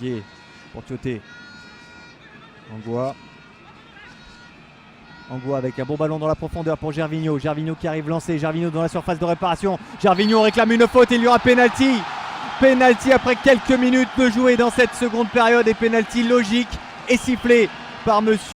Gué pour Tioté. Angoua avec un bon ballon dans la profondeur pour Gervinho. Gervinho qui arrive lancé. Gervinho dans la surface de réparation. Gervinho réclame une faute et il y aura pénalty. Pénalty après quelques minutes de jouer dans cette seconde période et pénalty logique et sifflé par monsieur.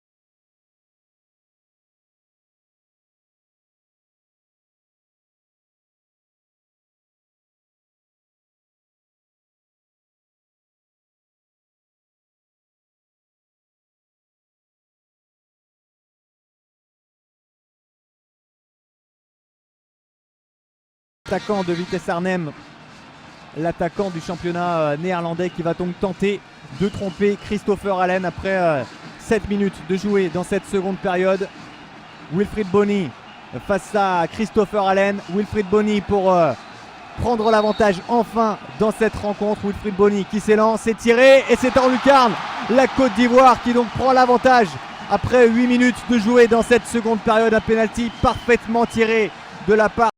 Attaquant de Vitesse Arnhem, l'attaquant du championnat néerlandais qui va donc tenter de tromper Christopher Allen après 7 minutes de jouer dans cette seconde période. Wilfried Bony face à Christopher Allen. Wilfried Bony pour prendre l'avantage enfin dans cette rencontre. Wilfried Bony qui s'élance, c'est tiré et c'est en lucarne. La Côte d'Ivoire qui donc prend l'avantage après 8 minutes de jouer dans cette seconde période. Un penalty parfaitement tiré de la part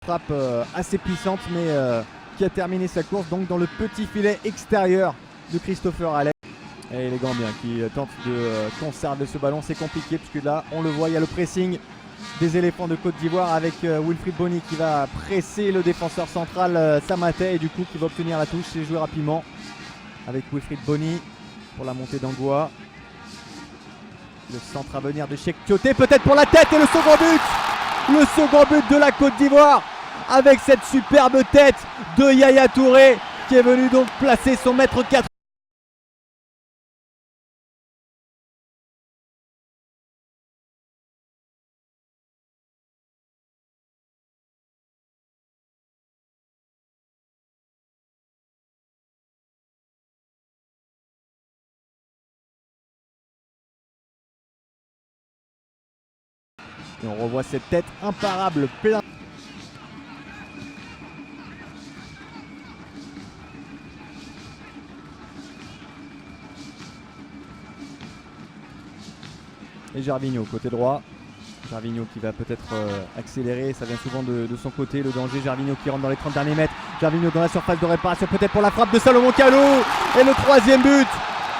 frappe assez puissante mais qui a terminé sa course donc dans le petit filet extérieur de Christopher Allen. Et les Gambiens qui tentent de conserver ce ballon, c'est compliqué puisque là on le voit, il y a le pressing des éléphants de Côte d'Ivoire avec Wilfried Bony qui va presser le défenseur central Samaté et du coup qui va obtenir la touche et jouer rapidement avec Wilfried Bony pour la montée d'Angoua. Le centre à venir de Cheikh Tioté peut-être pour la tête et le second but. Le second but de la Côte d'Ivoire avec cette superbe tête de Yaya Touré qui est venu donc placer son mètre 4. Et on revoit cette tête imparable plein. Et Gervinho côté droit. Gervinho qui va peut-être accélérer, ça vient souvent de son côté, le danger. Gervinho qui rentre dans les 30 derniers mètres. Gervinho dans la surface de réparation, peut-être pour la frappe de Salomon Kalou. Et le troisième but.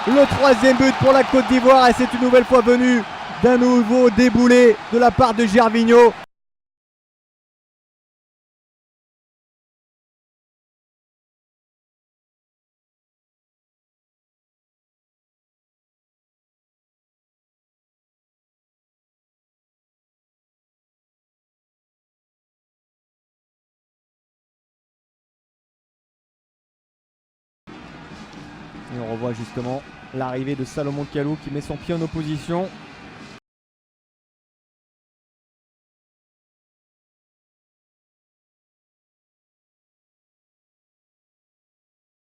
Le troisième but pour la Côte d'Ivoire et c'est une nouvelle fois venu d'un nouveau déboulé de la part de Gervinho. Et on revoit justement l'arrivée de Salomon Kalou qui met son pied en opposition.